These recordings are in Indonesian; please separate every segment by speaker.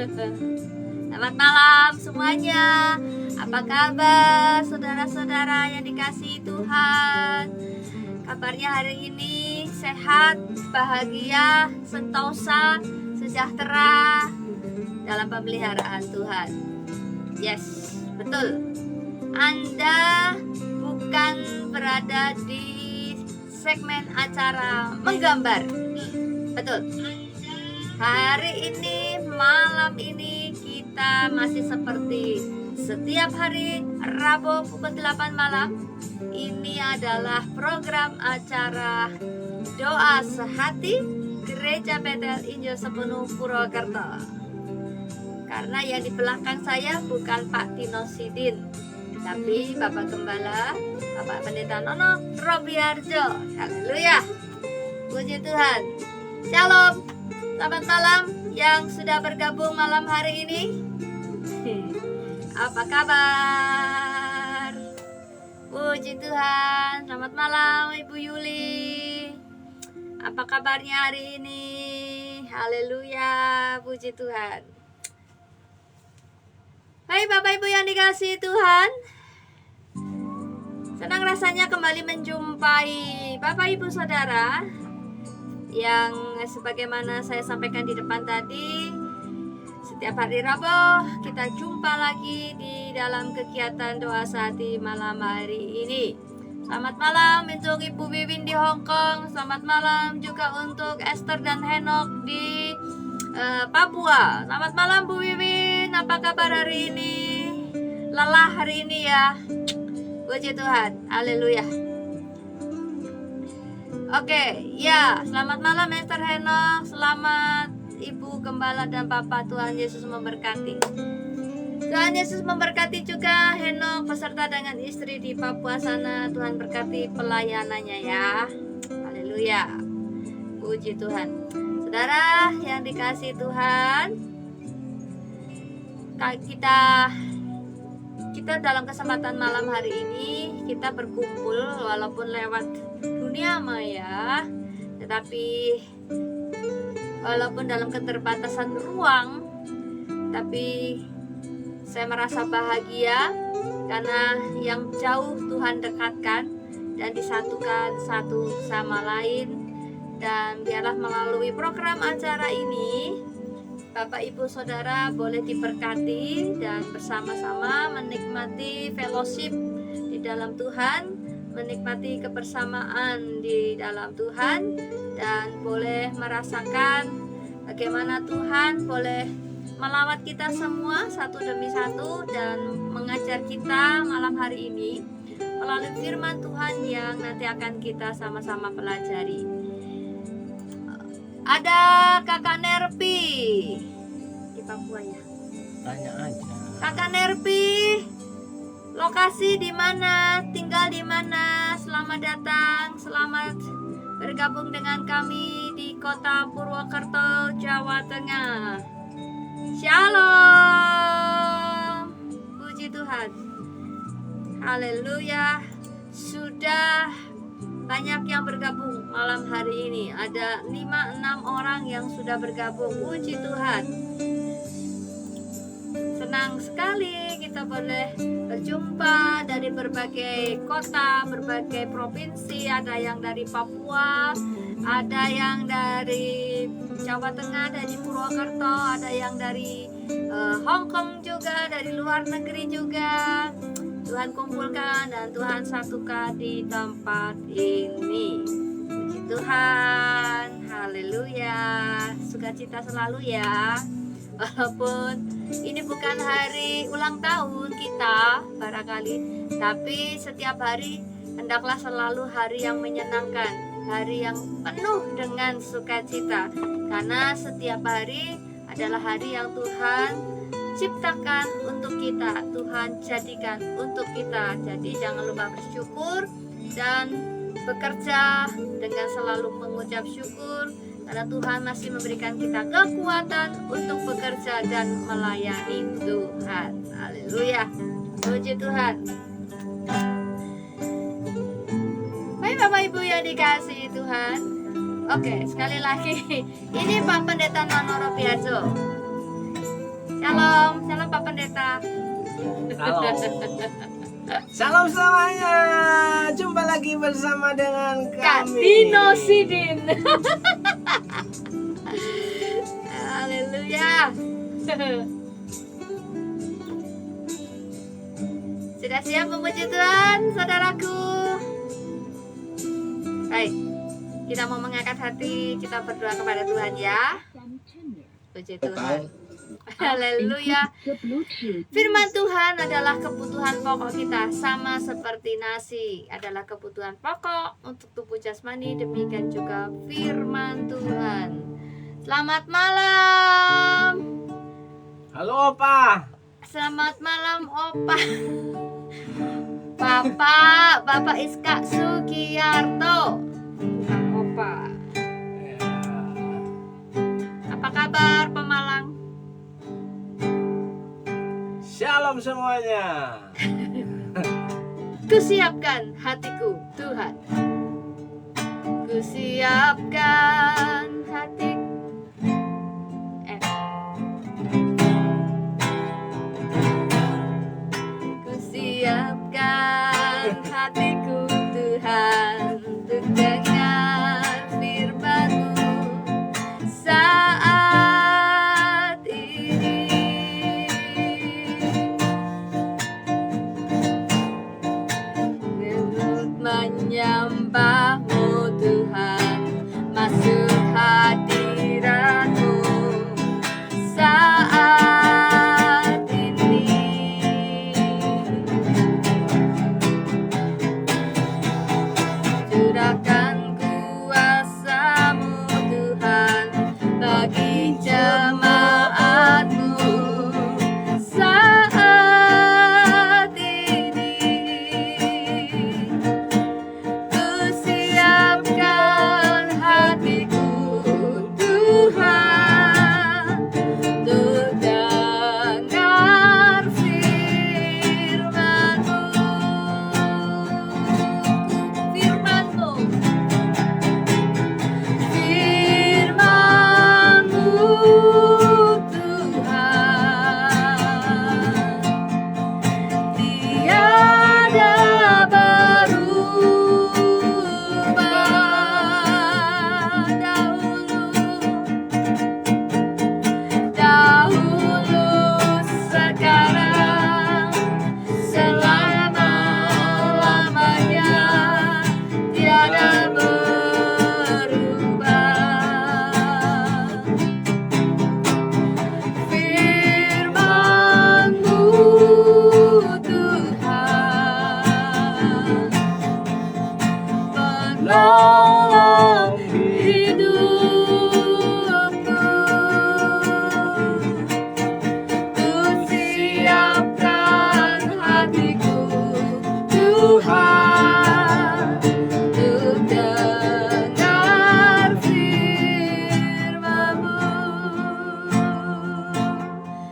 Speaker 1: Selamat malam semuanya. Apa kabar saudara-saudara yang dikasihi Tuhan? Kabarnya hari ini sehat, bahagia, sentosa, sejahtera dalam pemeliharaan Tuhan. Yes, betul. Anda bukan berada di segmen acara menggambar. Betul. Hari ini, malam ini kita masih seperti setiap hari Rabu pukul 8 malam. Ini adalah program acara doa sehati Gereja Betel Injil Sepenuh Purwokerto. Karena yang di belakang saya bukan Pak Tino Sidin, tapi Bapak Gembala, Bapak Pendeta Nono Robiarjo. Haleluya, puji Tuhan. Shalom. Selamat malam yang sudah bergabung malam hari ini. Apa kabar? Puji Tuhan. Selamat malam Ibu Yuli. Apa kabarnya hari ini? Haleluya, puji Tuhan. Hai Bapak Ibu yang dikasihi Tuhan. Senang rasanya kembali menjumpai Bapak Ibu Saudara, yang sebagaimana saya sampaikan di depan tadi, setiap hari Rabu kita jumpa lagi di dalam kegiatan doa sehati malam hari ini. Selamat malam untuk Ibu Wiwin di Hong Kong. Selamat malam juga untuk Esther dan Henok di Papua. Selamat malam Bu Wiwin, apa kabar hari ini? Lelah hari ini ya. Puji Tuhan, haleluya. Oke, ya, selamat malam Esther Henok, selamat Ibu Gembala dan Bapak. Tuhan Yesus memberkati. Tuhan Yesus memberkati juga Henok beserta dengan istri di Papua sana. Tuhan berkati pelayanannya ya. Haleluya. Puji Tuhan. Saudara yang dikasihi Tuhan, kita dalam kesempatan malam hari ini kita berkumpul walaupun lewat dunia maya, tetapi walaupun dalam keterbatasan ruang, tapi saya merasa bahagia karena yang jauh Tuhan dekatkan dan disatukan satu sama lain. Dan biarlah melalui program acara ini Bapak Ibu Saudara boleh diberkati dan bersama-sama menikmati fellowship di dalam Tuhan, menikmati kebersamaan di dalam Tuhan, dan boleh merasakan bagaimana Tuhan boleh melawat kita semua satu demi satu dan mengajar kita malam hari ini melalui firman Tuhan yang nanti akan kita sama-sama pelajari. Ada Kakak Nerpi di Papua ya?
Speaker 2: Tanya aja.
Speaker 1: Kakak Nerpi, lokasi di mana? Tinggal di mana? Selamat datang, selamat bergabung dengan kami di Kota Purwokerto, Jawa Tengah. Shalom. Puji Tuhan. Haleluya. Sudah banyak yang bergabung malam hari ini. Ada 5-6 orang yang sudah bergabung. Puji Tuhan. Senang sekali kita boleh berjumpa dari berbagai kota, berbagai provinsi. Ada yang dari Papua, ada yang dari Jawa Tengah, dari Purwokerto, ada yang dari Hong Kong juga, dari luar negeri juga. Tuhan kumpulkan dan Tuhan satukan di tempat ini. Puji Tuhan, haleluya. Sukacita selalu ya. Walaupun ini bukan hari ulang tahun kita barangkali, tapi setiap hari hendaklah selalu hari yang menyenangkan, hari yang penuh dengan sukacita. Karena setiap hari adalah hari yang Tuhan ciptakan untuk kita, Tuhan jadikan untuk kita. Jadi jangan lupa bersyukur dan bekerja dengan selalu mengucap syukur, karena Tuhan masih memberikan kita kekuatan untuk bekerja dan melayani Tuhan. Haleluya, puji Tuhan. Baik Bapak Ibu yang dikasihi Tuhan, oke, sekali lagi ini Pak Pendeta Nono Robiarjo. Shalom, shalom Pak Pendeta.
Speaker 2: Shalom. Salam semuanya. Jumpa lagi bersama dengan
Speaker 1: Kak
Speaker 2: kami.
Speaker 1: Dino Sidin. Haleluya. Sudah siap memuji Tuhan, saudaraku? Baik, kita mau mengangkat hati, kita berdoa kepada Tuhan ya. Puji Tuhan. Haleluya. Firman Tuhan adalah kebutuhan pokok kita, sama seperti nasi adalah kebutuhan pokok untuk tubuh jasmani, demikian juga firman Tuhan. Selamat malam.
Speaker 2: Halo Opa.
Speaker 1: Selamat malam Opa. Bapak Iska Sugiyarto. Bukan Opa. Apa kabar Pemalang?
Speaker 2: Shalom semuanya.
Speaker 1: Kusiapkan hatiku Tuhan. Kusiapkan hatiku. Kusiapkan hatiku Tuhan untuk dengar firman-Mu saat ini. Untuk menyembah-Mu Tuhan, masuk hadirat-Mu saat ini. Curahkan kuasa-Mu Tuhan bagi jemaat-Mu saat ini. Kusiapkan hatiku Tuhan untuk dengar firman-Mu. Firman-Mu, firman-Mu Tuhan, tiada berubah dahulu, sekarang, selama-lamanya, tiada berubah. Firman-Mu Tuhan, penolong hidupku. Kusiapkan hatiku Tuhan untuk dengar firman-Mu.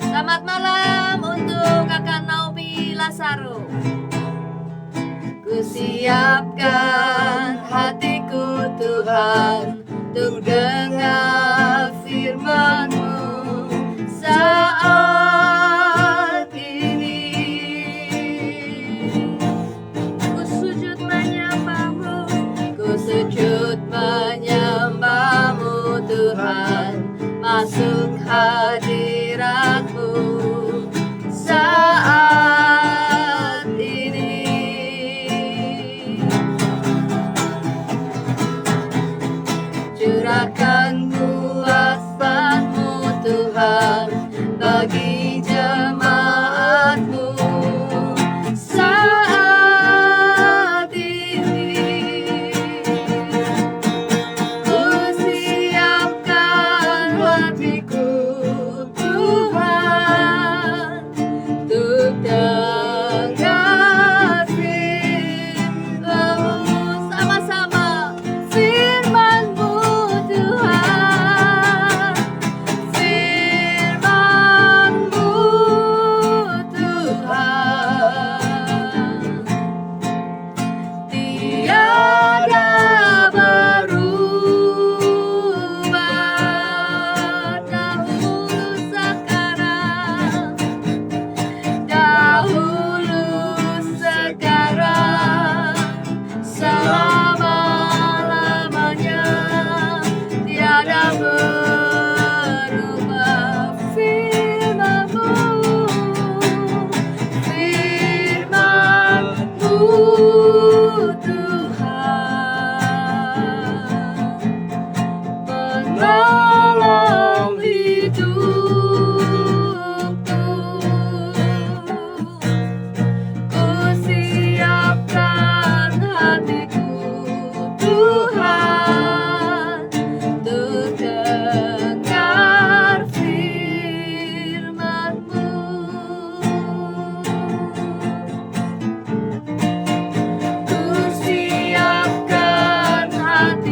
Speaker 1: Selamat malam untuk Kakak Naomi Lasaro. Kusiapkan hatiku Tuhan untuk dengar firman-Mu saat ini. Ku sujud menyembah-Mu, ku sujud menyembah-Mu Tuhan, masuk hadirat-Mu saat ini. Curahkan kuasa-Mu Tuhan bagi jemaat-Mu saat ini. Kusiapkan hatiku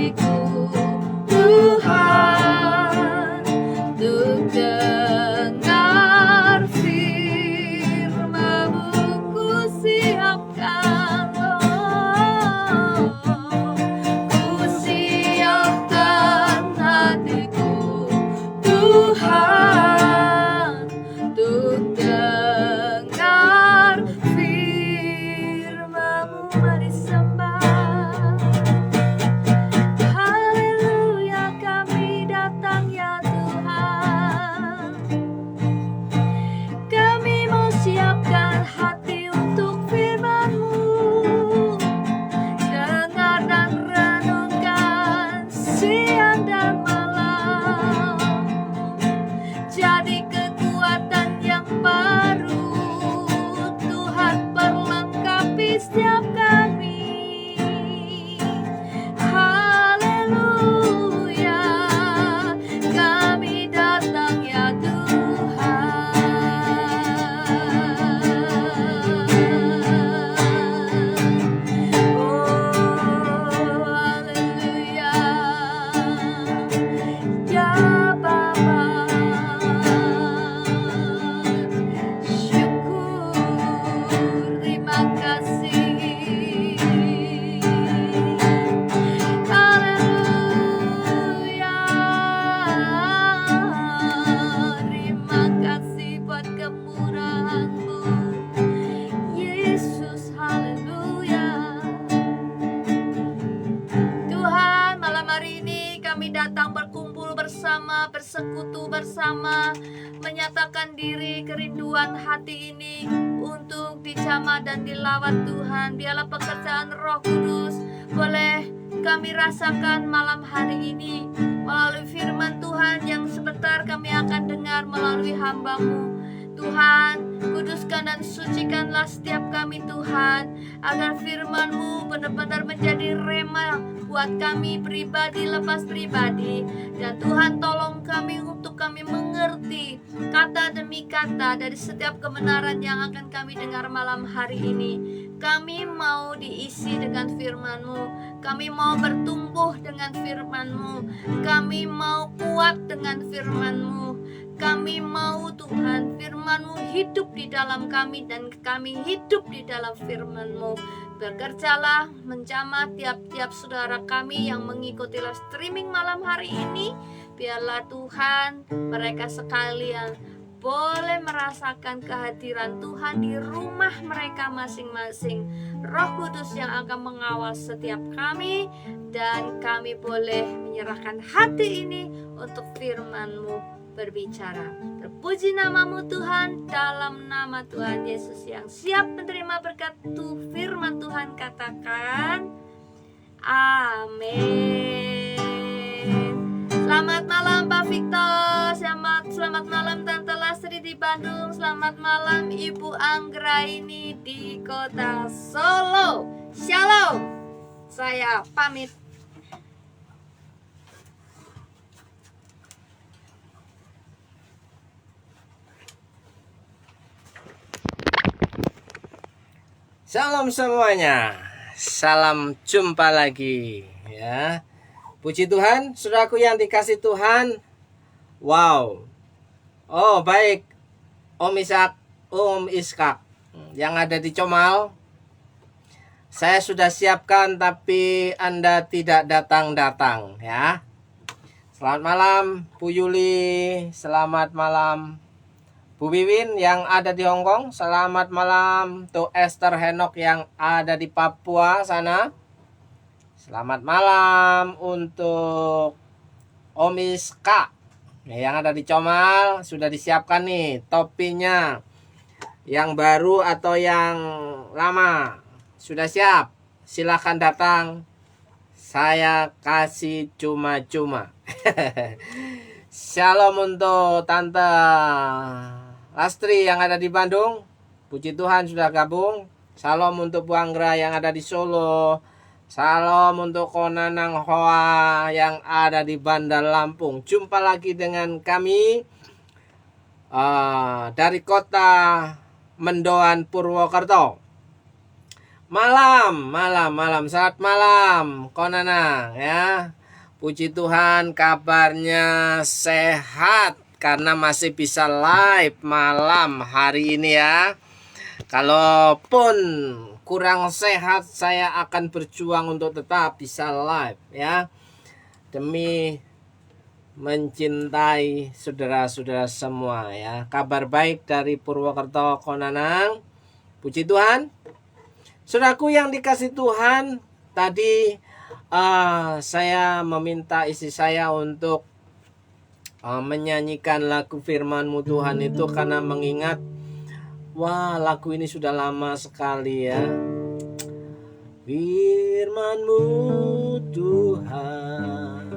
Speaker 1: hatiku Tuhan, untuk dengar firman-Mu ku siapkan, ku siapkan hatiku Tuhan, untuk dengar firman-Mu. Mari sembah. Haleluya, kami datang ya Tuhan. Kami mau siapkan hati untuk firman-Mu. Dengar dan renungkan siang dan malam. Jadi kekuatan yang baru, Tuhan perlengkapi setiap kami. Haleluya, kami datang ya Tuhan. Oh, haleluya. Ya Bapa, syukur, terima kasih. Haleluya, terima kasih buat kemurahan-Mu, Yesus. Haleluya. Tuhan, malam hari ini kami datang berkumpul bersama, bersekutu bersama, menyatakan diri kerinduan hati ini untuk dijamah dan dilawat Tuhan. Biarlah pekerjaan Roh Kudus boleh kami rasakan malam hari ini melalui firman Tuhan yang sebentar kami akan dengar melalui hamba-Mu. Tuhan, kuduskan dan sucikanlah setiap kami Tuhan, agar firman-Mu benar-benar menjadi rema buat kami pribadi lepas pribadi. Dan Tuhan, tolong kami untuk kami mengerti kata demi kata dari setiap kebenaran yang akan kami dengar malam hari ini. Kami mau diisi dengan firman-Mu, kami mau bertumbuh dengan firman-Mu, kami mau kuat dengan firman-Mu. Kami mau Tuhan firman-Mu hidup di dalam kami dan kami hidup di dalam firman-Mu. Bekerjalah menjamah tiap-tiap saudara kami yang mengikuti live streaming malam hari ini. Biarlah Tuhan mereka sekalian boleh merasakan kehadiran Tuhan di rumah mereka masing-masing. Roh Kudus yang akan mengawal setiap kami, dan kami boleh menyerahkan hati ini untuk firman-Mu berbicara. Terpuji nama-Mu Tuhan, dalam nama Tuhan Yesus yang siap menerima berkat firman Tuhan, katakan amin. Selamat malam Pak Victor, selamat malam Tante Lastri di Bandung, selamat malam Ibu Anggraini di kota Solo. Shalom, saya pamit.
Speaker 2: Shalom semuanya. Salam jumpa lagi ya. Puji Tuhan, saudaraku yang dikasih Tuhan. Wow. Oh, baik. Om Iskak yang ada di Comal. Saya sudah siapkan tapi Anda tidak datang-datang ya. Selamat malam Bu Yuli, selamat malam Bu Wiwin yang ada di Hong Kong, selamat malam tuh Esther Henok yang ada di Papua sana. Selamat malam untuk Om Iska yang ada di Comal. Sudah disiapkan nih topinya, yang baru atau yang lama. Sudah siap? Silahkan datang. Saya kasih cuma-cuma. Shalom untuk Tante Lastri yang ada di Bandung. Puji Tuhan sudah gabung. Salam untuk Bu Anggra yang ada di Solo. Salam untuk Konanang Hoa yang ada di Bandar Lampung. Jumpa lagi dengan kami dari kota Mendoan, Purwokerto. Malam. Selamat malam Konanang ya. Puji Tuhan kabarnya sehat karena masih bisa live malam hari ini ya. Kalaupun kurang sehat, saya akan berjuang untuk tetap bisa live ya. Demi mencintai saudara-saudara semua ya. Kabar baik dari Purwokerto Konanang. Puji Tuhan. Saudaraku yang dikasih Tuhan, tadi saya meminta istri saya untuk menyanyikan lagu Firman-Mu Tuhan itu karena mengingat, wah, lagu ini sudah lama sekali ya. Firman-Mu Tuhan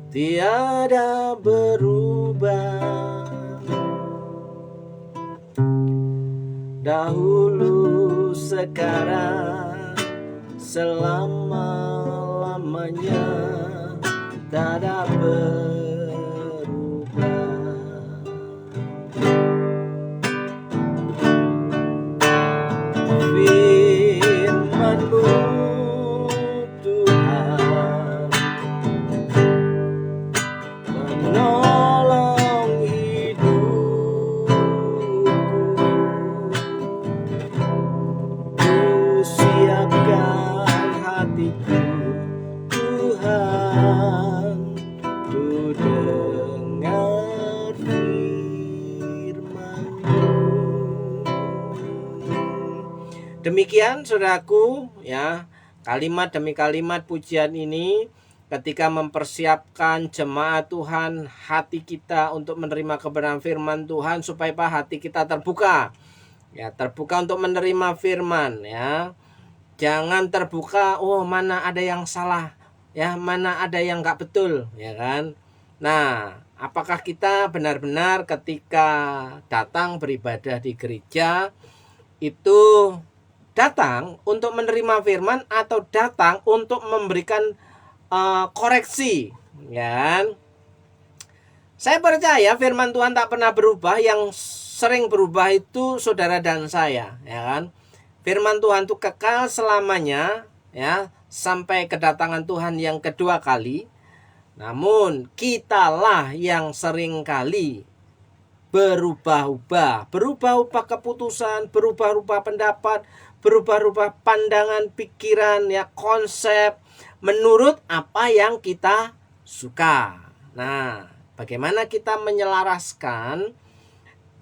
Speaker 2: tiada berubah, dahulu sekarang selama-lamanya tak ada berubah. Firman-Mu Tuhan menolong hidupku, ku siapkan hatiku Tuhan, ku dengar firman-Mu. Demikian saudaraku ya, kalimat demi kalimat pujian ini ketika mempersiapkan jemaat Tuhan, hati kita untuk menerima kebenaran firman Tuhan supaya hati kita terbuka. Ya, terbuka untuk menerima firman ya. Jangan terbuka, oh mana ada yang salah, ya mana ada yang nggak betul, ya kan? Nah, apakah kita benar-benar ketika datang beribadah di gereja itu datang untuk menerima firman atau datang untuk memberikan koreksi, ya kan? Saya percaya firman Tuhan tak pernah berubah, yang sering berubah itu saudara dan saya, ya kan? Firman Tuhan itu kekal selamanya ya, sampai kedatangan Tuhan yang kedua kali. Namun kitalah yang sering kali berubah-ubah keputusan, berubah-ubah pendapat, berubah-ubah pandangan, pikiran ya, konsep menurut apa yang kita suka. Nah, bagaimana kita menyelaraskan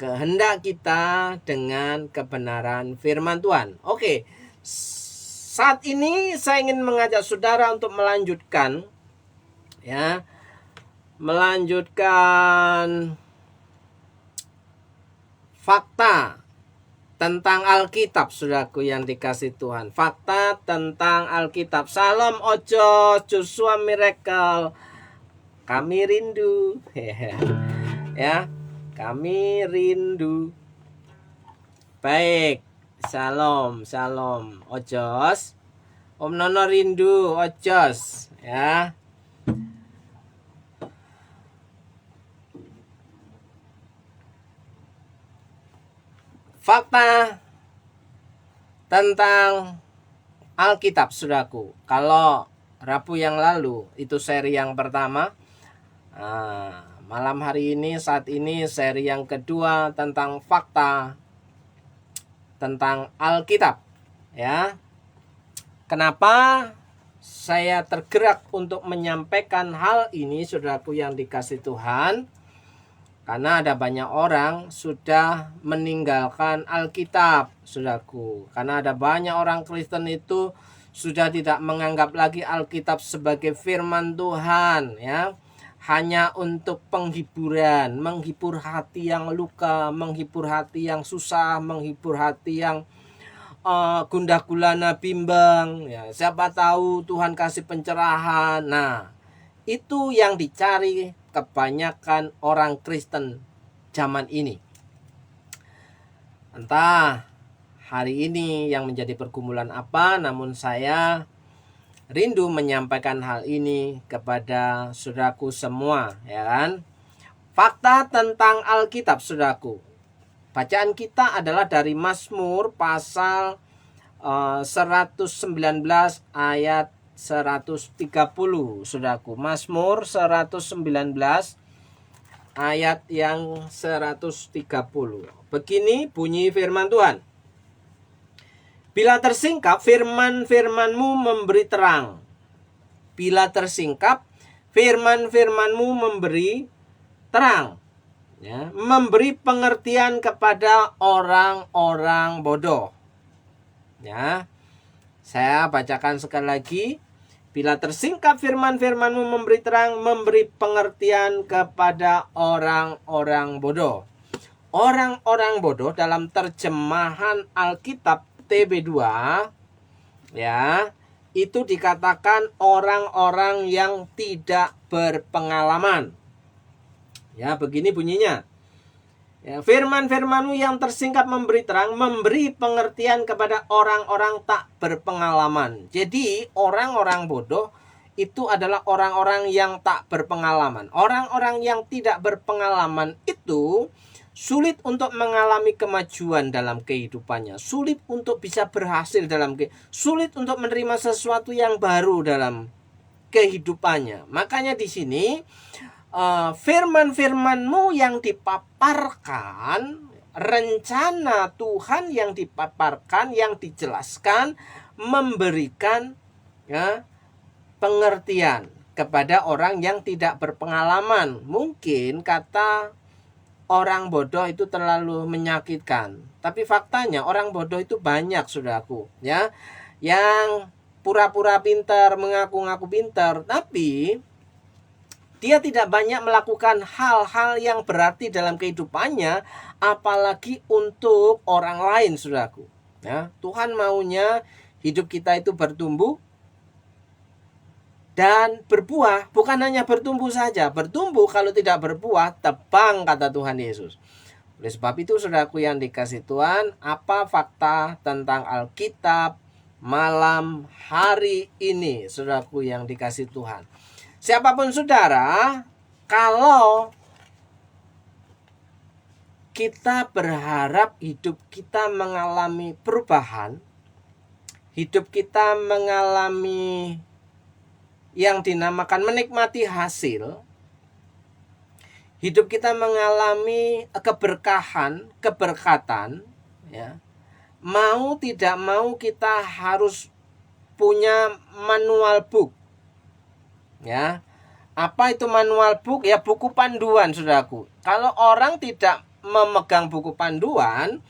Speaker 2: kehendak kita dengan kebenaran firman Tuhan. Oke, saat ini saya ingin mengajak saudara untuk melanjutkan ya, melanjutkan fakta tentang Alkitab, saudaraku yang dikasih Tuhan. Fakta tentang Alkitab. Salam Ojo, Joshua Miracle. Kami rindu. Ya. Kami rindu. Baik. Salam, salam Ojos. Om Nono rindu Ojos, ya. Fakta tentang Alkitab, saudaraku. Kalau Rabu yang lalu itu seri yang pertama. Malam hari ini, saat ini seri yang kedua tentang fakta tentang Alkitab ya. Kenapa saya tergerak untuk menyampaikan hal ini, saudaraku yang dikasih Tuhan? Karena ada banyak orang sudah meninggalkan Alkitab, saudaraku. Karena ada banyak orang Kristen itu sudah tidak menganggap lagi Alkitab sebagai firman Tuhan ya. Hanya untuk penghiburan, menghibur hati yang luka, menghibur hati yang susah, menghibur hati yang gundah gulana bimbang ya. Siapa tahu Tuhan kasih pencerahan. Nah, itu yang dicari kebanyakan orang Kristen zaman ini. Entah hari ini yang menjadi pergumulan apa, namun saya rindu menyampaikan hal ini kepada saudaraku semua, ya kan? Fakta tentang Alkitab, saudaraku. Bacaan kita adalah dari Mazmur pasal 119 ayat 130, Saudaraku. Mazmur 119 ayat yang 130. Begini bunyi firman Tuhan. Bila tersingkap, firman-firman-Mu memberi terang. Bila tersingkap, firman-firman-Mu memberi terang. Ya, memberi pengertian kepada orang-orang bodoh. Ya, saya bacakan sekali lagi. Bila tersingkap, firman-firman-Mu memberi terang, memberi pengertian kepada orang-orang bodoh. Orang-orang bodoh dalam terjemahan Alkitab TB2, ya, itu dikatakan orang-orang yang tidak berpengalaman. Ya, begini bunyinya. Ya, firman-firman-Mu yang tersingkap memberi terang, memberi pengertian kepada orang-orang tak berpengalaman. Jadi, orang-orang bodoh itu adalah orang-orang yang tak berpengalaman. Orang-orang yang tidak berpengalaman itu sulit untuk mengalami kemajuan dalam kehidupannya, sulit untuk bisa berhasil sulit untuk menerima sesuatu yang baru dalam kehidupannya. Makanya di sini firman-firman-Mu yang dipaparkan, rencana Tuhan yang dipaparkan, yang dijelaskan, memberikan ya, pengertian kepada orang yang tidak berpengalaman. Mungkin kata orang bodoh itu terlalu menyakitkan, tapi faktanya orang bodoh itu banyak, Saudaraku, ya, yang pura-pura pintar, mengaku-ngaku pintar, tapi dia tidak banyak melakukan hal-hal yang berarti dalam kehidupannya, apalagi untuk orang lain, Saudaraku. Ya, Tuhan maunya hidup kita itu bertumbuh dan berbuah. Bukan hanya bertumbuh saja, bertumbuh, kalau tidak berbuah, tebang, kata Tuhan Yesus. Oleh sebab itu, Saudaraku yang dikasih Tuhan, apa fakta tentang Alkitab malam hari ini, Saudaraku yang dikasih Tuhan? Siapapun saudara, kalau kita berharap hidup kita mengalami perubahan, hidup kita mengalami yang dinamakan menikmati hasil, hidup kita mengalami keberkahan, keberkatan, ya, mau tidak mau kita harus punya manual book. Ya, apa itu manual book? Ya, buku panduan, Saudaraku. Kalau orang tidak memegang buku panduan,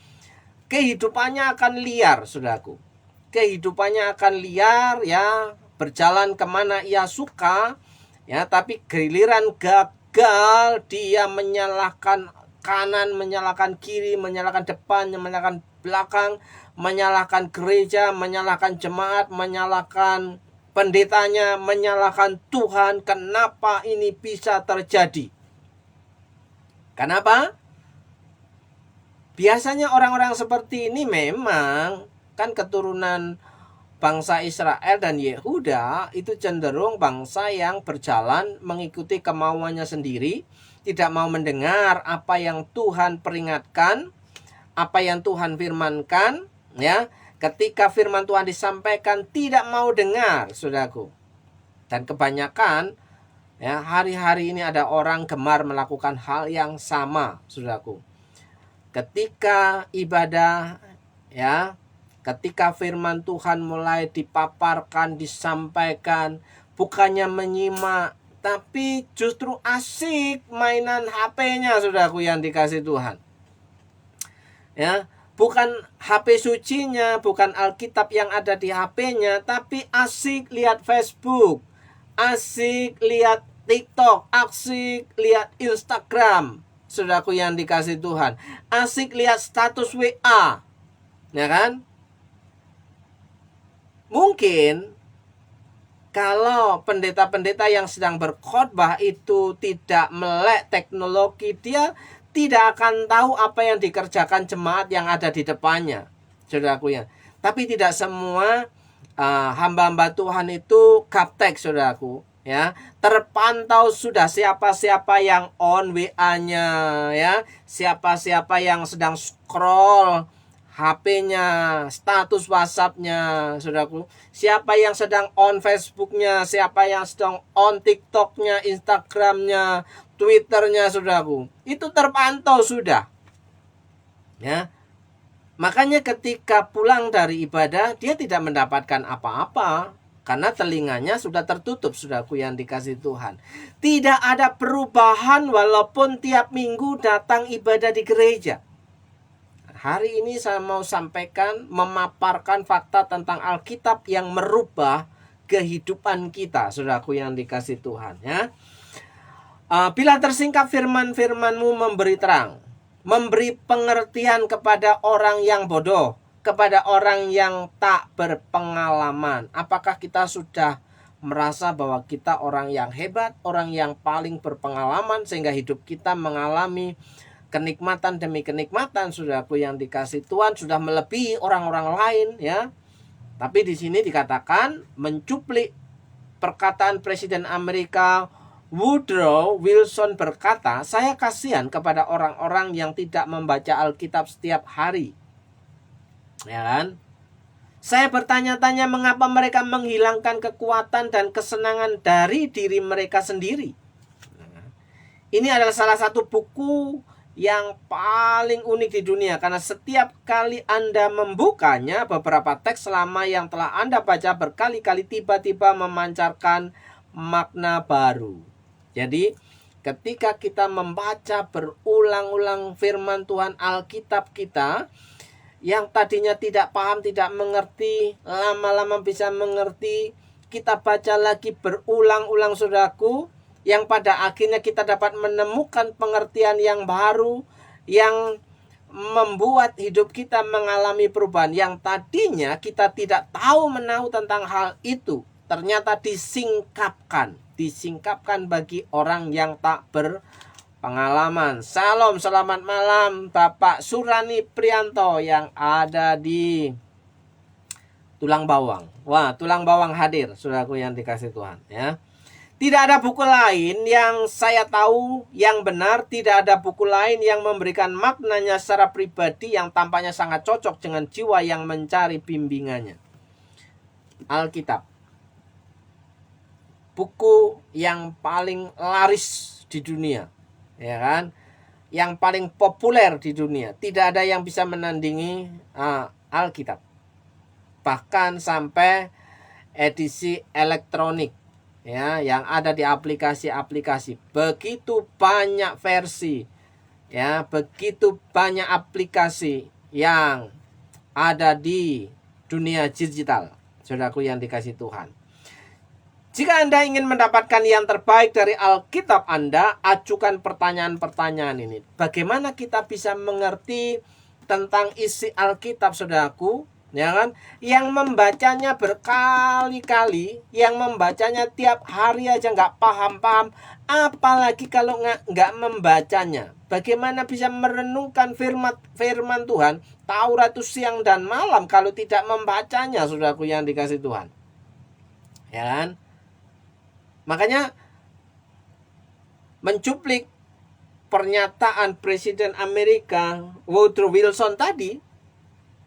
Speaker 2: kehidupannya akan liar, Saudaraku. Kehidupannya akan liar, ya, berjalan kemana ia suka, ya, tapi giliran gagal dia menyalahkan kanan, menyalahkan kiri, menyalahkan depan, menyalahkan belakang, menyalahkan gereja, menyalahkan jemaat, menyalahkan pendetanya, menyalahkan Tuhan. Kenapa ini bisa terjadi? Kenapa? Biasanya orang-orang seperti ini memang kan keturunan bangsa Israel dan Yehuda, itu cenderung bangsa yang berjalan mengikuti kemauannya sendiri, tidak mau mendengar apa yang Tuhan peringatkan, apa yang Tuhan firmankan, ya. Ketika firman Tuhan disampaikan, tidak mau dengar, Saudaraku. Dan kebanyakan, ya, hari-hari ini ada orang gemar melakukan hal yang sama, Saudaraku. Ketika ibadah, ya, ketika firman Tuhan mulai dipaparkan, disampaikan, bukannya menyimak, tapi justru asik mainan HP-nya, Saudaraku yang dikasih Tuhan. Ya, bukan HP sucinya, bukan Alkitab yang ada di HP-nya, tapi asik lihat Facebook, asik lihat TikTok, asik lihat Instagram, Saudaraku yang dikasih Tuhan. Asik lihat status WA, ya kan? Mungkin kalau pendeta-pendeta yang sedang berkhotbah itu tidak melek teknologi, dia tidak akan tahu apa yang dikerjakan jemaat yang ada di depannya, Saudaraku ya. Tapi tidak semua hamba-hamba Tuhan itu gaptek, Saudaraku ya. Terpantau sudah siapa-siapa yang on WA-nya, ya, siapa-siapa yang sedang scroll HP-nya, status WhatsApp-nya, saudaraku. Siapa yang sedang on Facebook-nya, siapa yang sedang on TikTok-nya, Instagram-nya, Twitter-nya, saudaraku. Itu terpantau sudah. Ya. Makanya ketika pulang dari ibadah, dia tidak mendapatkan apa-apa. Karena telinganya sudah tertutup, saudaraku yang dikasih Tuhan. Tidak ada perubahan walaupun tiap minggu datang ibadah di gereja. Hari ini saya mau sampaikan, memaparkan fakta tentang Alkitab yang merubah kehidupan kita, saudaraku yang dikasih Tuhan. Ya. Bila tersingkap firman-firman-Mu memberi terang, memberi pengertian kepada orang yang bodoh, kepada orang yang tak berpengalaman. Apakah kita sudah merasa bahwa kita orang yang hebat, orang yang paling berpengalaman, sehingga hidup kita mengalami kenikmatan demi kenikmatan, saudaraku yang dikasih Tuhan, sudah melebihi orang-orang lain, ya. Tapi di sini dikatakan mencuplik perkataan Presiden Amerika Woodrow Wilson berkata, saya kasihan kepada orang-orang yang tidak membaca Alkitab setiap hari. Ya kan? Saya bertanya-tanya mengapa mereka menghilangkan kekuatan dan kesenangan dari diri mereka sendiri. Ini adalah salah satu buku yang paling unik di dunia, karena setiap kali Anda membukanya, beberapa teks lama yang telah Anda baca berkali-kali tiba-tiba memancarkan makna baru. Jadi ketika kita membaca berulang-ulang firman Tuhan, Alkitab kita, yang tadinya tidak paham, tidak mengerti, lama-lama bisa mengerti, kita baca lagi berulang-ulang, saudaraku, yang pada akhirnya kita dapat menemukan pengertian yang baru, yang membuat hidup kita mengalami perubahan. Yang tadinya kita tidak tahu menahu tentang hal itu, ternyata disingkapkan bagi orang yang tak berpengalaman. Salam, selamat malam Bapak Surani Prianto yang ada di Tulang Bawang. Wah, Tulang Bawang hadir, saudaraku yang dikasih Tuhan, ya. Tidak ada buku lain yang saya tahu yang benar. Tidak ada buku lain yang memberikan maknanya secara pribadi yang tampaknya sangat cocok dengan jiwa yang mencari bimbingannya. Alkitab, buku yang paling laris di dunia, ya kan? Yang paling populer di dunia. Tidak ada yang bisa menandingi Alkitab. Bahkan sampai edisi elektronik, ya, yang ada di aplikasi-aplikasi, begitu banyak versi, ya, begitu banyak aplikasi yang ada di dunia digital, saudaraku yang dikasih Tuhan. Jika Anda ingin mendapatkan yang terbaik dari Alkitab Anda, ajukan pertanyaan-pertanyaan ini. Bagaimana kita bisa mengerti tentang isi Alkitab, saudaraku? Ya kan? Yang membacanya berkali-kali, yang membacanya tiap hari aja nggak paham-paham, apalagi kalau nggak membacanya. Bagaimana bisa merenungkan firman Tuhan, Taurat itu siang dan malam, kalau tidak membacanya, saudaraku yang dikasih Tuhan. Ya kan? Makanya mencuplik pernyataan Presiden Amerika Woodrow Wilson tadi,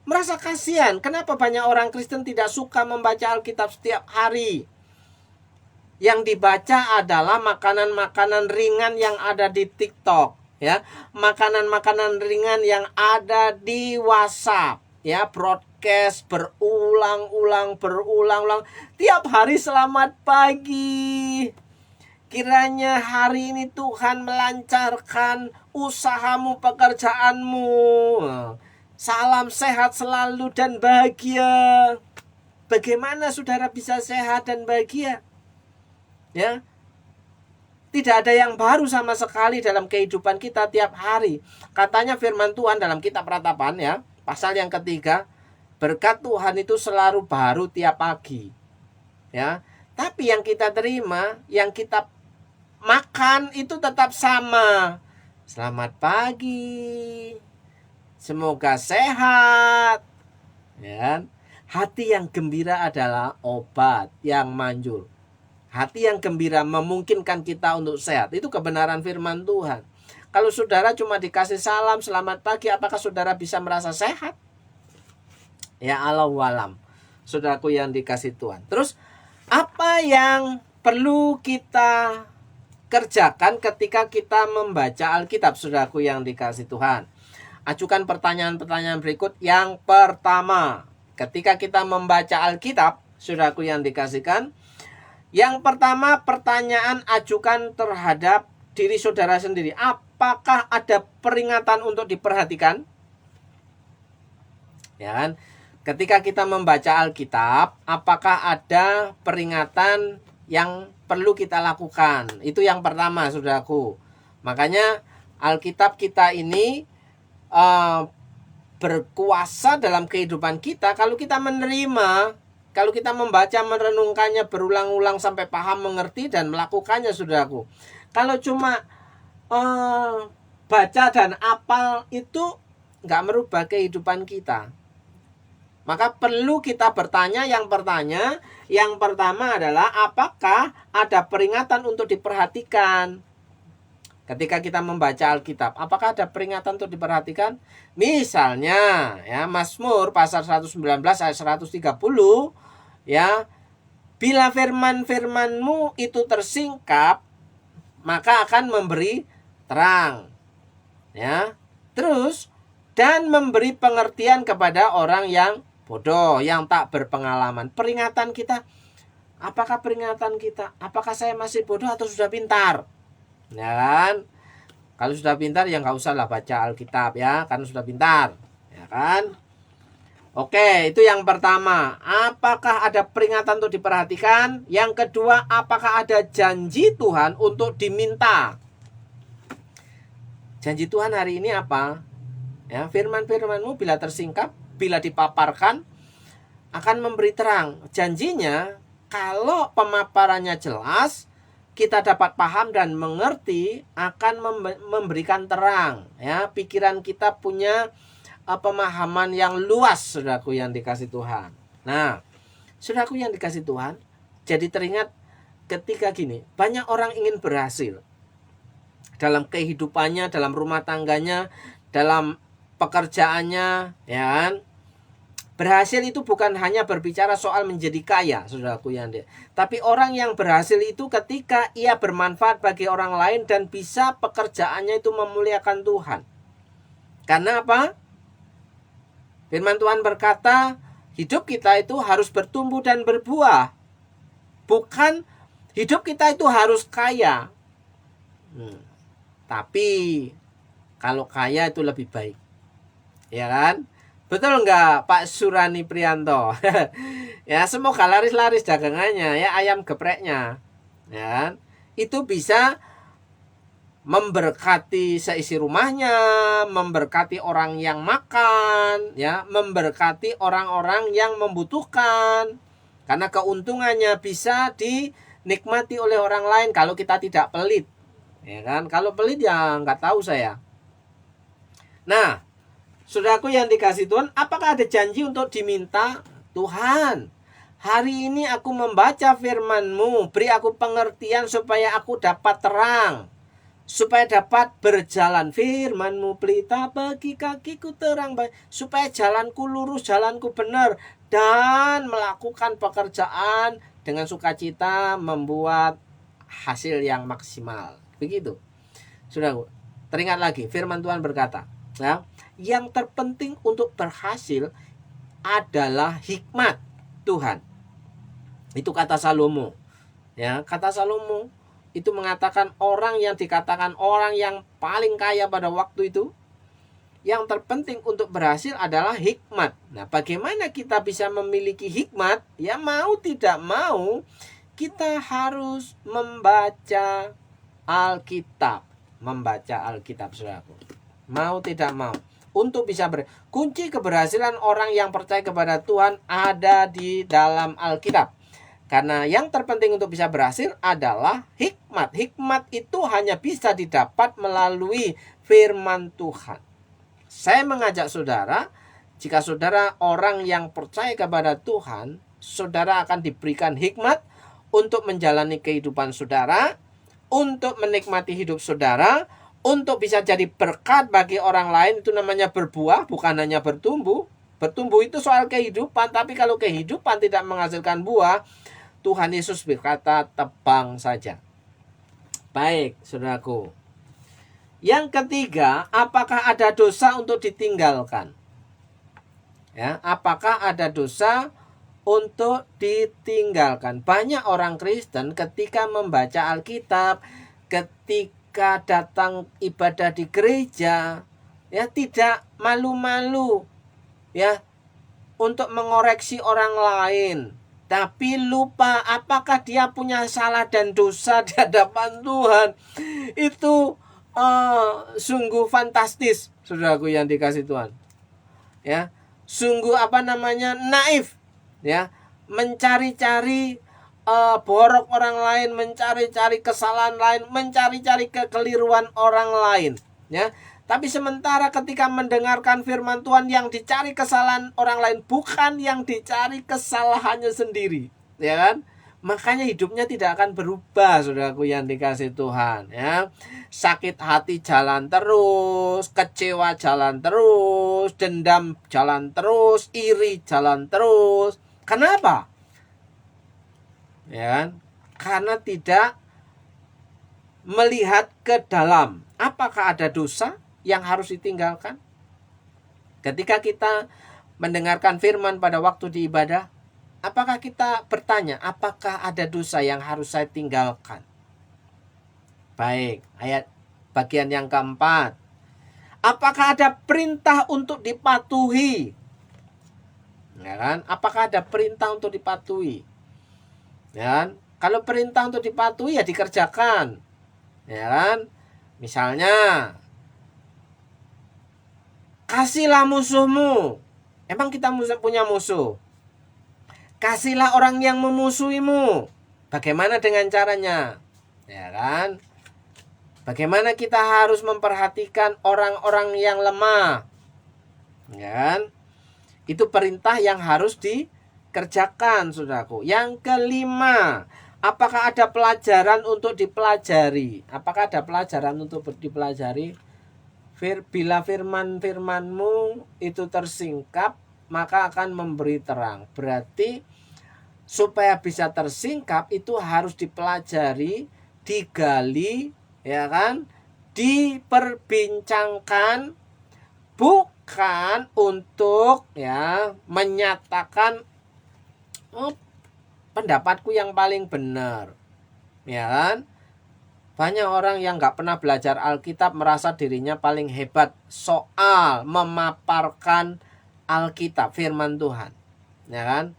Speaker 2: merasa kasihan, kenapa banyak orang Kristen tidak suka membaca Alkitab setiap hari. Yang dibaca adalah makanan-makanan ringan yang ada di TikTok, ya. Makanan-makanan ringan yang ada di WhatsApp, ya, broadcast berulang-ulang. Tiap hari selamat pagi. Kiranya hari ini Tuhan melancarkan usahamu, pekerjaanmu. Salam sehat selalu dan bahagia. Bagaimana saudara bisa sehat dan bahagia? Ya. Tidak ada yang baru sama sekali dalam kehidupan kita tiap hari. Katanya firman Tuhan dalam kitab Ratapan, ya, pasal yang ketiga, berkat Tuhan itu selalu baru tiap pagi. Ya. Tapi yang kita terima, yang kita makan itu tetap sama. Selamat pagi. Semoga sehat, ya. Hati yang gembira adalah obat yang manjur. Hati yang gembira memungkinkan kita untuk sehat. Itu kebenaran firman Tuhan. Kalau saudara cuma dikasih salam selamat pagi, apakah saudara bisa merasa sehat? Ya, Allahu alam. Saudaraku yang dikasih Tuhan. Terus apa yang perlu kita kerjakan ketika kita membaca Alkitab, saudaraku yang dikasih Tuhan? Ajukan pertanyaan-pertanyaan berikut. Yang pertama, ketika kita membaca Alkitab, saudaraku yang dikasihkan, yang pertama pertanyaan ajukan terhadap diri saudara sendiri. Apakah ada peringatan untuk diperhatikan? Ya kan? Ketika kita membaca Alkitab, apakah ada peringatan yang perlu kita lakukan? Itu yang pertama, saudaraku. Makanya Alkitab kita ini berkuasa dalam kehidupan kita kalau kita menerima, kalau kita membaca, merenungkannya berulang-ulang sampai paham, mengerti, dan melakukannya, saudaraku. Kalau cuma baca dan apal itu nggak merubah kehidupan kita. Maka perlu kita bertanya. Yang pertama adalah apakah ada peringatan untuk diperhatikan ketika kita membaca Alkitab? Apakah ada peringatan untuk diperhatikan? Misalnya ya, Mazmur pasal 119 ayat 130 ya, bila firman-firmanmu itu tersingkap, maka akan memberi terang. Ya. Terus dan memberi pengertian kepada orang yang bodoh, yang tak berpengalaman. Peringatan kita, apakah peringatan kita? Apakah saya masih bodoh atau sudah pintar? Ya kan? Kalau sudah pintar ya nggak usah lah baca Alkitab ya, karena sudah pintar. Ya kan? Oke, itu yang pertama. Apakah ada peringatan untuk diperhatikan? Yang kedua, apakah ada janji Tuhan untuk diminta? Janji Tuhan hari ini apa? Ya, firman-firmanmu bila tersingkap, bila dipaparkan, akan memberi terang. Janjinya, kalau pemaparannya jelas, kita dapat paham dan mengerti, akan memberikan terang. Ya, pikiran kita punya pemahaman yang luas, saudaraku yang dikasih Tuhan. Nah, saudaraku yang dikasih Tuhan, jadi teringat ketika gini, banyak orang ingin berhasil dalam kehidupannya, dalam rumah tangganya, dalam pekerjaannya, ya kan? Berhasil itu bukan hanya berbicara soal menjadi kaya, saudaraku yang dia. Tapi orang yang berhasil itu ketika ia bermanfaat bagi orang lain dan bisa pekerjaannya itu memuliakan Tuhan. Karena apa? Firman Tuhan berkata, hidup kita itu harus bertumbuh dan berbuah. Bukan hidup kita itu harus kaya. Tapi kalau kaya itu lebih baik. Ya kan? Betul enggak Pak Surani Prianto? Ya, semoga laris-laris dagangannya ya, ayam gepreknya. Ya kan? Itu bisa memberkati seisi rumahnya, memberkati orang yang makan, ya, memberkati orang-orang yang membutuhkan. Karena keuntungannya bisa dinikmati oleh orang lain kalau kita tidak pelit. Ya kan? Kalau pelit ya nggak tahu saya. Nah, saudaraku yang dikasih Tuhan, apakah ada janji untuk diminta? Tuhan, hari ini aku membaca firman-Mu, beri aku pengertian supaya aku dapat terang, supaya dapat berjalan. Firman-Mu pelita bagi kakiku, terang supaya jalanku lurus, jalanku benar, dan melakukan pekerjaan dengan sukacita, membuat hasil yang maksimal. Begitu. Saudaraku, teringat lagi firman Tuhan berkata, ya, yang terpenting untuk berhasil adalah hikmat Tuhan. Itu kata Salomo. Ya, kata Salomo itu mengatakan orang yang dikatakan orang yang paling kaya pada waktu itu, yang terpenting untuk berhasil adalah hikmat. Nah, bagaimana kita bisa memiliki hikmat? Ya, mau tidak mau kita harus membaca Alkitab. Membaca Alkitab, saudaraku. Mau tidak mau. Untuk bisa kunci keberhasilan orang yang percaya kepada Tuhan ada di dalam Alkitab. Karena yang terpenting untuk bisa berhasil adalah hikmat. Hikmat itu hanya bisa didapat melalui firman Tuhan. Saya mengajak saudara, jika saudara orang yang percaya kepada Tuhan, saudara akan diberikan hikmat untuk menjalani kehidupan saudara, untuk menikmati hidup saudara, untuk bisa jadi berkat bagi orang lain. Itu namanya berbuah, bukan hanya bertumbuh. Bertumbuh itu soal kehidupan, tapi kalau kehidupan tidak menghasilkan buah, Tuhan Yesus berkata tebang saja. Baik, saudaraku. Yang ketiga, apakah ada dosa untuk ditinggalkan? Ya, apakah ada dosa untuk ditinggalkan? Banyak orang Kristen ketika membaca Alkitab, ketika datang ibadah di gereja, ya tidak malu-malu ya untuk mengoreksi orang lain, tapi lupa apakah dia punya salah dan dosa di hadapan Tuhan. Itu sungguh fantastis, saudaraku yang dikasih Tuhan. Ya, sungguh naif, ya, mencari-cari borok orang lain, mencari-cari kesalahan lain, mencari-cari kekeliruan orang lain, ya. Tapi sementara ketika mendengarkan firman Tuhan, yang dicari kesalahan orang lain, bukan yang dicari kesalahannya sendiri, ya kan? Makanya hidupnya tidak akan berubah, saudaraku yang dikasih Tuhan, ya. Sakit hati jalan terus, kecewa jalan terus, dendam jalan terus, iri jalan terus. Kenapa? Ya kan? Karena tidak melihat ke dalam. Apakah ada dosa yang harus ditinggalkan? Ketika kita mendengarkan firman pada waktu di ibadah, apakah kita bertanya, apakah ada dosa yang harus saya tinggalkan? Baik, ayat bagian yang keempat. Apakah ada perintah untuk dipatuhi? Ya kan? Apakah ada perintah untuk dipatuhi? Ya kan? Kalau perintah untuk dipatuhi ya dikerjakan. Ya kan? Misalnya, kasihlah musuhmu. Emang kita punya musuh? Kasihlah orang yang memusuhimu. Bagaimana dengan caranya? Ya kan? Bagaimana kita harus memperhatikan orang-orang yang lemah? Ya kan? Itu perintah yang harus dikerjakan, saudaraku. Yang kelima, apakah ada pelajaran untuk dipelajari? Apakah ada pelajaran untuk dipelajari? Bila firman-firmanmu itu tersingkap, maka akan memberi terang. Berarti supaya bisa tersingkap itu harus dipelajari, digali, ya kan? Diperbincangkan, bukan untuk ya menyatakan pendapatku yang paling benar, ya kan? Banyak orang yang nggak pernah belajar Alkitab merasa dirinya paling hebat soal memaparkan Alkitab, firman Tuhan, ya kan?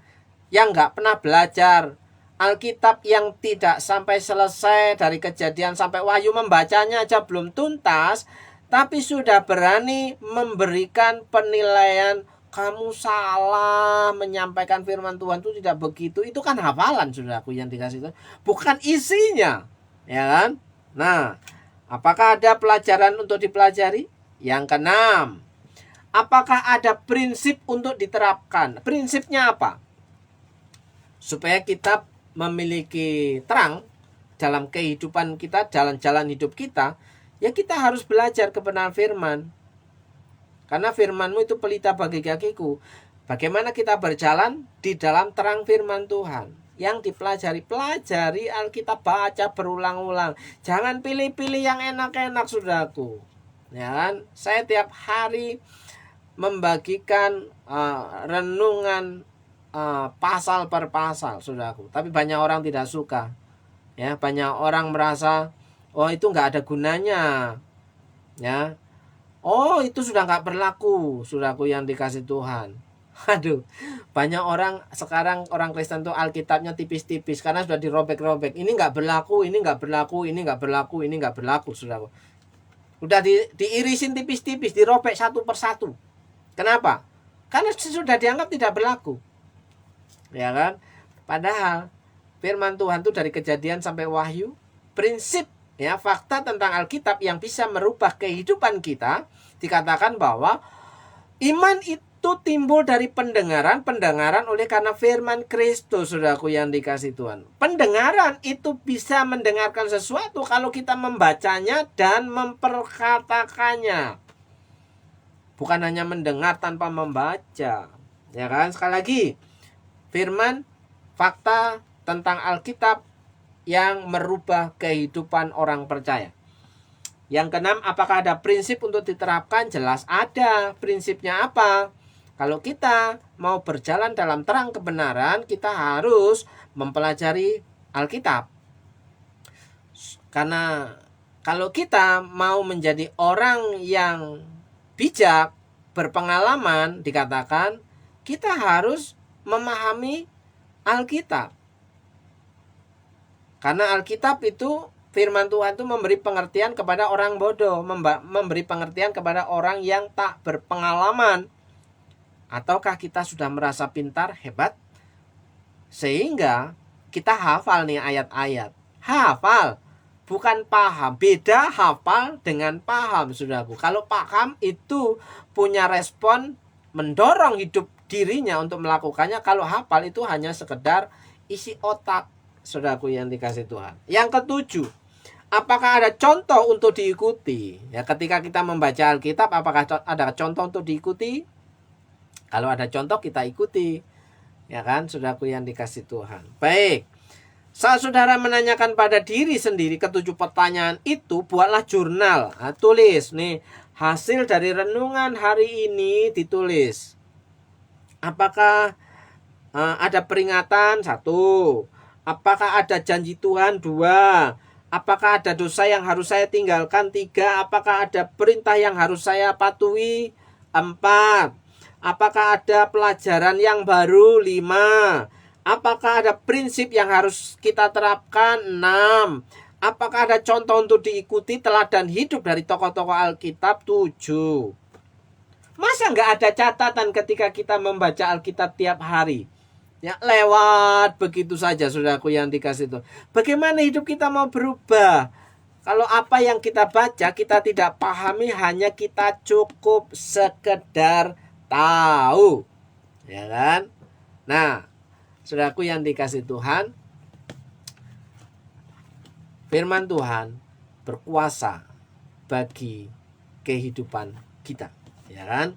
Speaker 2: Yang nggak pernah belajar Alkitab, yang tidak sampai selesai dari Kejadian sampai Wahyu, membacanya aja belum tuntas, tapi sudah berani memberikan penilaian, kamu salah menyampaikan firman Tuhan, itu tidak begitu. Itu kan hafalan, saudaraku yang dikasih Tuhan, bukan isinya, ya kan? Nah, apakah ada pelajaran untuk dipelajari? Yang keenam, apakah ada prinsip untuk diterapkan? Prinsipnya apa? Supaya kita memiliki terang dalam kehidupan kita, jalan-jalan hidup kita, ya kita harus belajar kebenaran firman. Karena firman-Mu itu pelita bagi kakiku. Bagaimana kita berjalan di dalam terang firman Tuhan? Yang dipelajari, pelajari Alkitab, baca berulang-ulang. Jangan pilih-pilih yang enak-enak, saudaraku. Ya kan? Saya tiap hari membagikan renungan pasal per pasal, saudaraku. Tapi banyak orang tidak suka. Ya, banyak orang merasa, oh itu nggak ada gunanya. Ya, oh itu sudah nggak berlaku, saudaraku yang dikasih Tuhan. Aduh, banyak orang sekarang, orang Kristen tuh Alkitabnya tipis-tipis karena sudah dirobek-robek. Ini nggak berlaku, ini nggak berlaku, ini nggak berlaku, ini nggak berlaku, saudaraku. Udah diirisin tipis-tipis, dirobek satu persatu. Kenapa? Karena sudah dianggap tidak berlaku, ya kan? Padahal firman Tuhan itu dari Kejadian sampai Wahyu, prinsip, ya, fakta tentang Alkitab yang bisa merubah kehidupan kita. Dikatakan bahwa iman itu timbul dari pendengaran oleh karena firman Kristus, saudaraku yang dikasih Tuhan. Pendengaran itu bisa mendengarkan sesuatu kalau kita membacanya dan memperkatakannya. bukan hanya mendengar tanpa membaca. Ya kan? Sekali lagi, firman, fakta tentang Alkitab yang merubah kehidupan orang percaya. Yang keenam, apakah ada prinsip untuk diterapkan? Jelas ada. Prinsipnya apa? Kalau kita mau berjalan dalam terang kebenaran, kita harus mempelajari Alkitab. Karena kalau kita mau menjadi orang yang bijak, berpengalaman, dikatakan kita harus memahami Alkitab. Karena Alkitab itu, firman Tuhan itu memberi pengertian kepada orang bodoh, memberi pengertian kepada orang yang tak berpengalaman. Ataukah kita sudah merasa pintar, hebat, sehingga kita hafal nih ayat-ayat. Hafal, bukan paham. Beda hafal dengan paham, saudaraku. Kalau paham itu punya respon mendorong hidup dirinya untuk melakukannya. Kalau hafal itu hanya sekedar isi otak, saudaraku yang dikasih Tuhan. Yang ketujuh, apakah ada contoh untuk diikuti? Ya, ketika kita membaca Alkitab, apakah ada contoh untuk diikuti? Kalau ada contoh, kita ikuti. Ya kan, saudaraku yang dikasih Tuhan. Baik. Saat saudara menanyakan pada diri sendiri ketujuh pertanyaan itu, buatlah jurnal. Nah, tulis nih, hasil dari renungan hari ini ditulis. Apakah ada peringatan? 1. Apakah ada janji Tuhan? 2. Apakah ada dosa yang harus saya tinggalkan? 3. Apakah ada perintah yang harus saya patuhi? 4. Apakah ada pelajaran yang baru? 5. Apakah ada prinsip yang harus kita terapkan? 6. Apakah ada contoh untuk diikuti, teladan hidup dari tokoh-tokoh Alkitab? 7. Masa nggak ada catatan ketika kita membaca Alkitab tiap hari? Ya, lewat begitu saja, saudaraku yang dikasih Tuhan. Bagaimana hidup kita mau berubah? Kalau apa yang kita baca kita tidak pahami, hanya kita cukup sekedar tahu. Ya kan? Nah, saudaraku yang dikasih Tuhan, firman Tuhan berkuasa bagi kehidupan kita. Ya kan?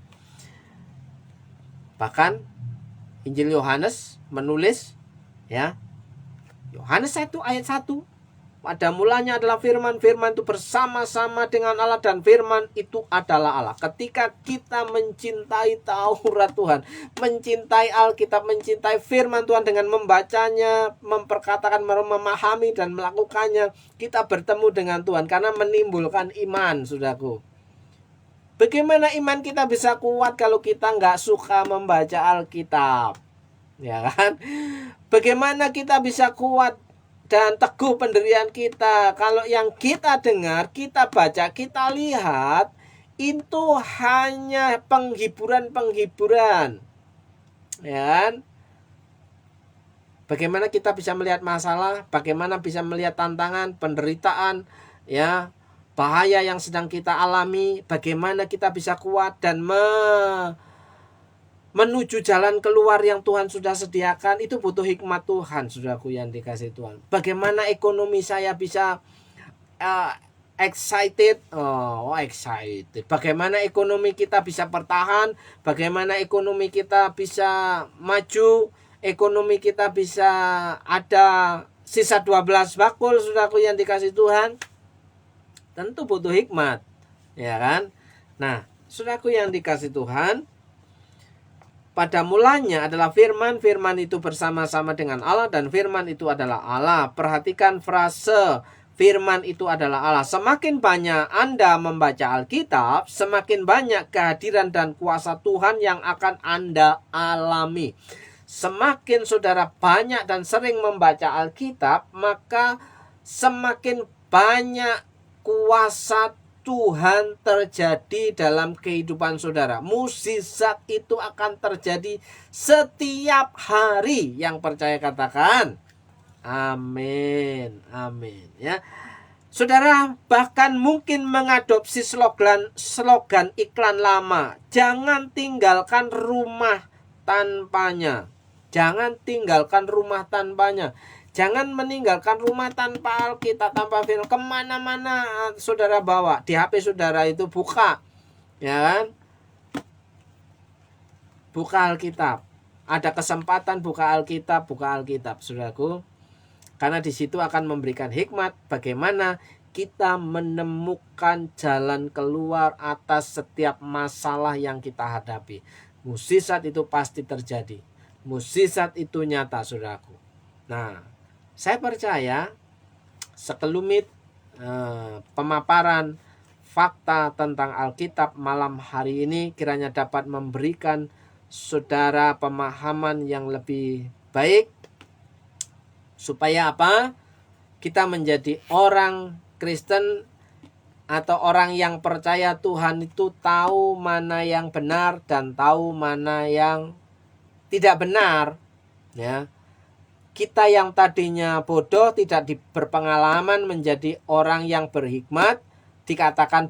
Speaker 2: Bahkan Injil Yohanes menulis, ya, Yohanes 1 ayat 1, pada mulanya adalah firman, firman itu bersama-sama dengan Allah dan firman itu adalah Allah. Ketika kita mencintai Taurat Tuhan, mencintai Alkitab, mencintai firman Tuhan dengan membacanya, memperkatakan, memahami dan melakukannya, kita bertemu dengan Tuhan karena menimbulkan iman, saudaraku. Bagaimana iman kita bisa kuat kalau kita nggak suka membaca Alkitab? Ya kan? Bagaimana kita bisa kuat dan teguh pendirian kita kalau yang kita dengar, kita baca, kita lihat itu hanya penghiburan-penghiburan? Ya kan? Bagaimana kita bisa melihat masalah? Bagaimana bisa melihat tantangan, penderitaan, ya, bahaya yang sedang kita alami? Bagaimana kita bisa kuat dan menuju jalan keluar yang Tuhan sudah sediakan? Itu butuh hikmat Tuhan, saudaraku yang dikasih Tuhan. Bagaimana ekonomi saya bisa excited? Excited. Bagaimana ekonomi kita bisa bertahan? Bagaimana ekonomi kita bisa maju? Ekonomi kita bisa ada sisa 12 bakul, saudaraku yang dikasih Tuhan. Tentu butuh hikmat, ya kan? Nah, saudaraku yang dikasih Tuhan, pada mulanya adalah firman, firman itu bersama-sama dengan Allah dan firman itu adalah Allah. Perhatikan frase firman itu adalah Allah. Semakin banyak Anda membaca Alkitab, semakin banyak kehadiran dan kuasa Tuhan yang akan Anda alami. Semakin saudara banyak dan sering membaca Alkitab, maka semakin banyak kuasa Tuhan terjadi dalam kehidupan saudara. Mukjizat itu akan terjadi setiap hari. Yang percaya katakan amin. Amin, ya. Saudara bahkan mungkin mengadopsi slogan iklan lama. Jangan tinggalkan rumah tanpanya. Jangan tinggalkan rumah tanpanya. Jangan meninggalkan rumah tanpa Alkitab, tanpa film. Kemana-mana saudara bawa, di HP saudara itu buka, ya kan? buka Alkitab. Ada kesempatan buka Alkitab, saudaraku. Karena di situ akan memberikan hikmat bagaimana kita menemukan jalan keluar atas setiap masalah yang kita hadapi. Mukjizat itu pasti terjadi. Mukjizat itu nyata, saudaraku. Nah, saya percaya sekelumit pemaparan fakta tentang Alkitab malam hari ini kiranya dapat memberikan saudara pemahaman yang lebih baik. Supaya apa? Kita menjadi orang Kristen atau orang yang percaya Tuhan itu tahu mana yang benar dan tahu mana yang tidak benar. Ya. Kita yang tadinya bodoh tidak berpengalaman menjadi orang yang berhikmat,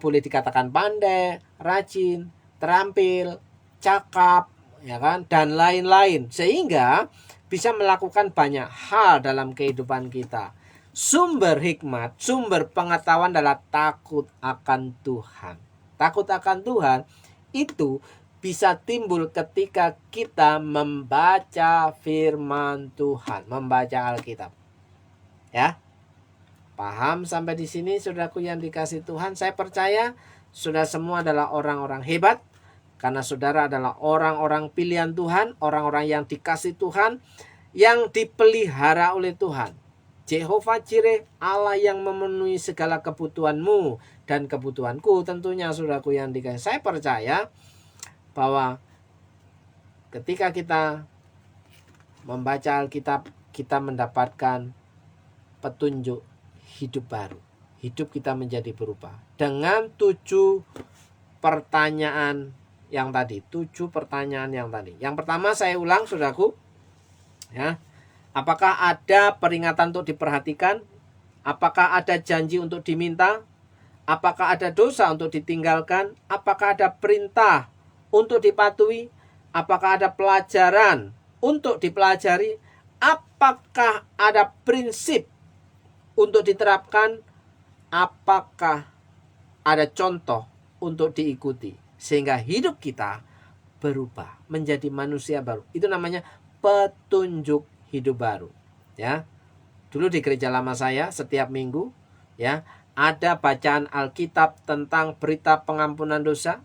Speaker 2: boleh dikatakan pandai, rajin, terampil, cakap, ya kan, dan lain-lain, sehingga bisa melakukan banyak hal dalam kehidupan kita. Sumber hikmat, sumber pengetahuan adalah takut akan Tuhan. Takut akan Tuhan itu bisa timbul ketika kita membaca firman Tuhan, membaca Alkitab. Ya. Paham sampai di sini, saudaraku yang dikasihi Tuhan? Saya percaya saudara semua adalah orang-orang hebat. Karena saudara adalah orang-orang pilihan Tuhan, orang-orang yang dikasih Tuhan, yang dipelihara oleh Tuhan. Jehovah Jireh, Allah yang memenuhi segala kebutuhanmu dan kebutuhanku, tentunya saudaraku yang dikasih. Saya percaya bahwa ketika kita membaca Alkitab, kita mendapatkan petunjuk hidup baru. Hidup kita menjadi berubah. Dengan 7 pertanyaan yang tadi, 7 pertanyaan yang tadi. Yang pertama saya ulang, saudaraku. Ya. Apakah ada peringatan untuk diperhatikan? Apakah ada janji untuk diminta? Apakah ada dosa untuk ditinggalkan? Apakah ada perintah untuk dipatuhi? Apakah ada pelajaran untuk dipelajari? Apakah ada prinsip untuk diterapkan? Apakah ada contoh untuk diikuti? Sehingga hidup kita berubah menjadi manusia baru. Itu namanya petunjuk hidup baru. Ya. Dulu di gereja lama saya setiap minggu, ya, ada bacaan Alkitab tentang berita pengampunan dosa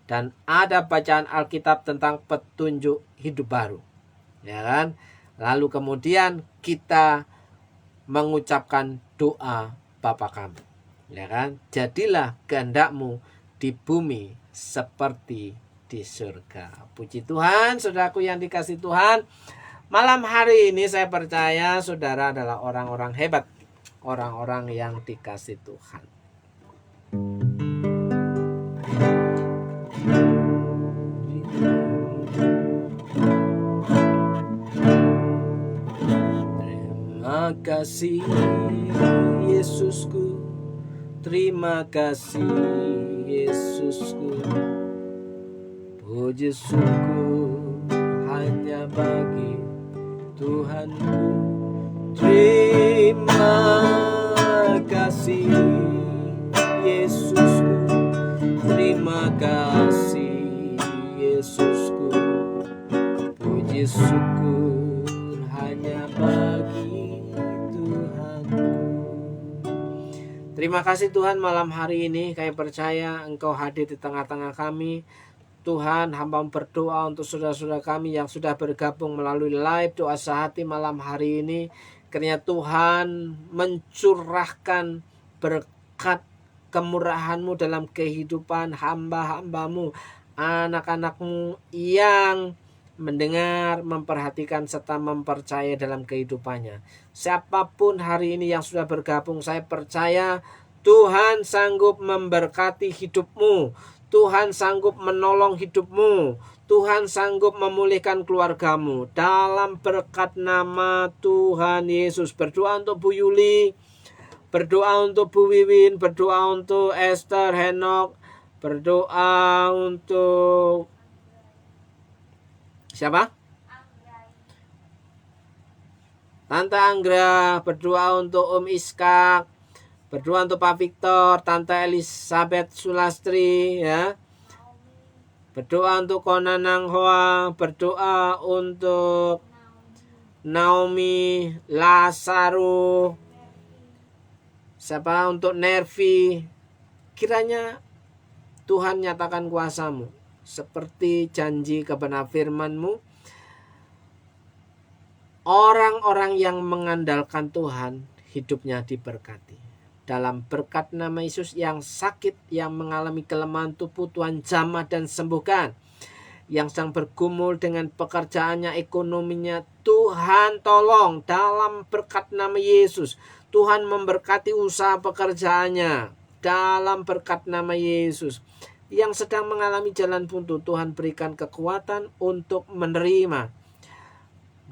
Speaker 2: dan ada bacaan Alkitab tentang petunjuk hidup baru. Ya kan? Lalu kemudian kita mengucapkan doa Bapa kami. Ya kan? Jadilah kehendakmu di bumi seperti di surga. Puji Tuhan, saudaraku yang dikasihi Tuhan. Malam hari ini saya percaya saudara adalah orang-orang hebat, orang-orang yang dikasihi Tuhan. Terima kasih Yesusku, terima kasih Yesusku, puji syukur hanya bagi Tuhanku. Terima kasih Yesusku, terima kasih Yesusku, puji syukur hanya bagi Tuhanku. Terima kasih Tuhan, malam hari ini kami percaya Engkau hadir di tengah-tengah kami. Tuhan, hamba berdoa untuk saudara-saudara kami yang sudah bergabung melalui live doa sehati malam hari ini. Kiranya Tuhan mencurahkan berkat kemurahan-Mu dalam kehidupan hamba-hamba-Mu, anak-anak-Mu yang mendengar, memperhatikan, serta mempercayai dalam kehidupannya. Siapapun hari ini yang sudah bergabung, saya percaya Tuhan sanggup memberkati hidupmu. Tuhan sanggup menolong hidupmu. Tuhan sanggup memulihkan keluargamu. Dalam berkat nama Tuhan Yesus. Berdoa untuk Bu Yuli, berdoa untuk Bu Wiwin, berdoa untuk Esther, Henok, berdoa untuk siapa? Tante Anggra, berdoa untuk Om Iskak, berdoa untuk Pak Victor, Tante Elizabeth Sulastri, ya. Berdoa untuk Konanang Hoa, berdoa untuk Naomi, Lazaro, siapa untuk Nervi. Kiranya Tuhan nyatakan kuasa-Mu seperti janji kebenaran firman-Mu. Orang-orang yang mengandalkan Tuhan hidupnya diberkati. Dalam berkat nama Yesus, yang sakit, yang mengalami kelemahan tubuh, Tuhan jamah dan sembuhkan. Yang sedang bergumul dengan pekerjaannya, ekonominya, Tuhan tolong dalam berkat nama Yesus. Tuhan memberkati usaha pekerjaannya dalam berkat nama Yesus. Yang sedang mengalami jalan buntu, Tuhan berikan kekuatan untuk menerima,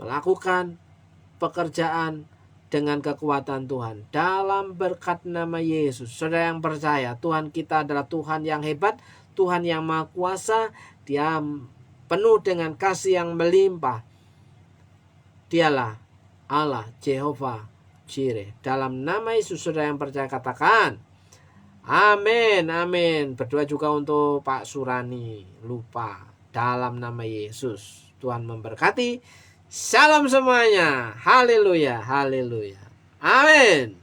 Speaker 2: melakukan pekerjaan dengan kekuatan Tuhan dalam berkat nama Yesus. Saudara yang percaya, Tuhan kita adalah Tuhan yang hebat, Tuhan yang maha kuasa. Dia penuh dengan kasih yang melimpah. Dialah Allah Jehovah Jireh. Dalam nama Yesus, saudara yang percaya katakan amin, amin. Berdoa juga untuk Pak Surani, lupa, dalam nama Yesus. Tuhan memberkati. Shalom semuanya. Haleluya, haleluya. Amin.